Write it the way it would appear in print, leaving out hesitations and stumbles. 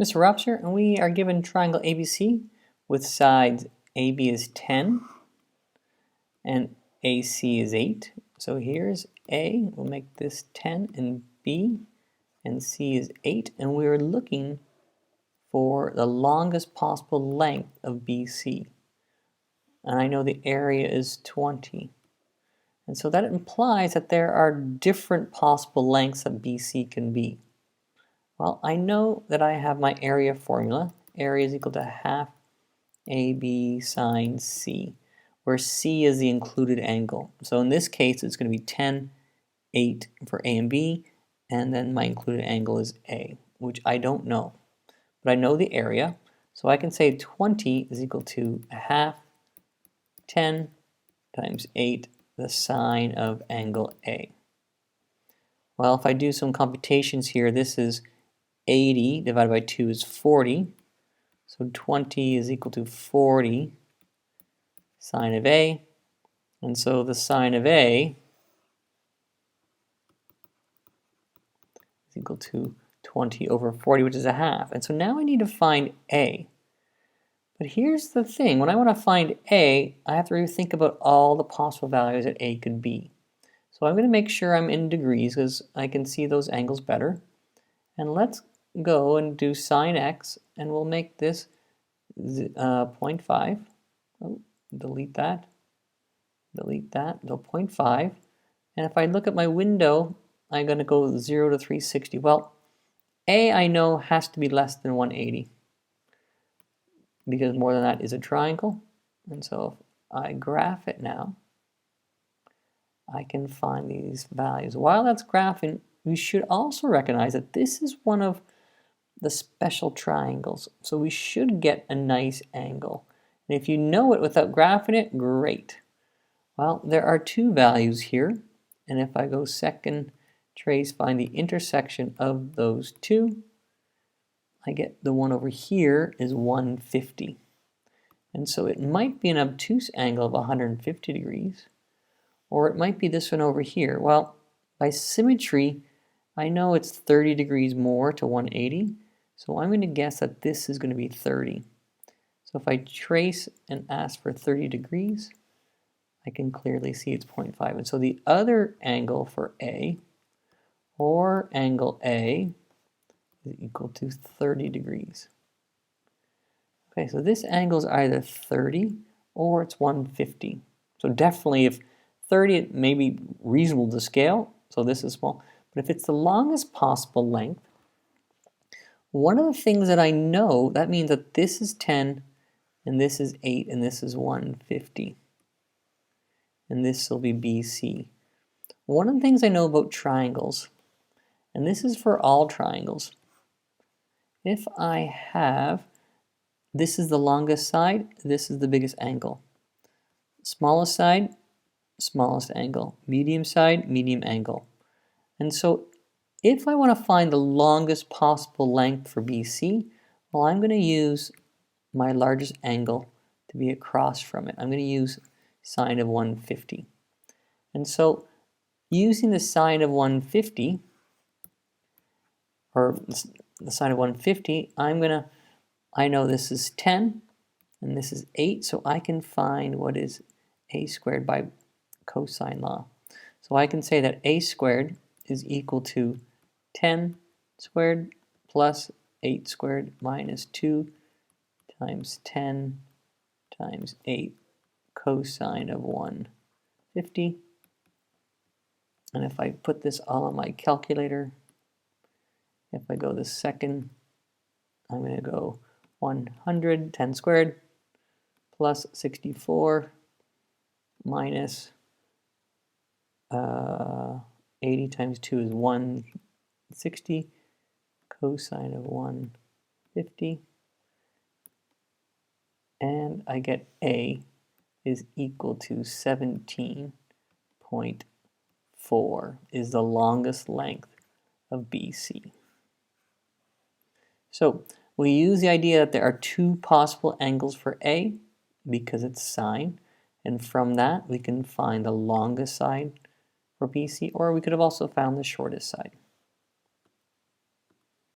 Mr. Rops here, and we are given triangle ABC with sides AB is 10 and AC is 8. So here's A, we'll make this 10, and B and C is 8, and we're looking for the longest possible length of BC. And I know the area is 20. And so that implies that there are different possible lengths that BC can be. Well, I know that I have my area formula. Area is equal to half AB sine C, where C is the included angle. So in this case, it's going to be 10, 8 for A and B, and then my included angle is A, which I don't know. But I know the area, so I can say 20 is equal to a half 10 times 8, the sine of angle A. Well, if I do some computations here, this is 80 divided by 2 is 40. So 20 is equal to 40 sine of A. And so the sine of A is equal to 20 over 40, which is a half. And so now I need to find A. But here's the thing. When I want to find A, I have to really think about all the possible values that A could be. So I'm going to make sure I'm in degrees because I can see those angles better. And let's go and do sine x, and we'll make this 0.5. Oh, delete that, so 0.5. And if I look at my window, I'm going to go 0 to 360. Well, A I know has to be less than 180 because more than that is a triangle. And so if I graph it now, I can find these values. While that's graphing, we should also recognize that this is one of the special triangles. So we should get a nice angle. And if you know it without graphing it, great. Well, there are two values here. And if I go second trace, find the intersection of those two, I get the one over here is 150. And so it might be an obtuse angle of 150 degrees, or it might be this one over here. Well, by symmetry, I know it's 30 degrees more to 180, so I'm going to guess that this is going to be 30. So if I trace and ask for 30 degrees, I can clearly see it's 0.5. And so the other angle for A, or angle A, is equal to 30 degrees. Okay, so this angle is either 30 or it's 150. So definitely if 30, it may be reasonable to scale, so this is small. But if it's the longest possible length, one of the things that I know, that means that this is 10, and this is 8, and this is 150. And this will be BC. One of the things I know about triangles, and this is for all triangles, if I have, this is the longest side, this is the biggest angle. Smallest side, smallest angle. Medium side, medium angle. And so if I want to find the longest possible length for BC, well, I'm going to use my largest angle to be across from it. I'm going to use sine of 150. And so using the sine of 150, or the sine of 150, I know this is 10 and this is 8, so I can find what is a squared by cosine law. So I can say that a squared is equal to 10 squared plus 8 squared minus 2 times 10 times 8 cosine of 150. And if I put this all on my calculator, if I go the second, I'm going to go 100, 10 squared plus 64 minus 80 times 2 is 160 cosine of 150, and I get A is equal to 17.4 is the longest length of BC. So we use the idea that there are two possible angles for A because it's sine, and from that we can find the longest side for BC, or we could have also found the shortest side.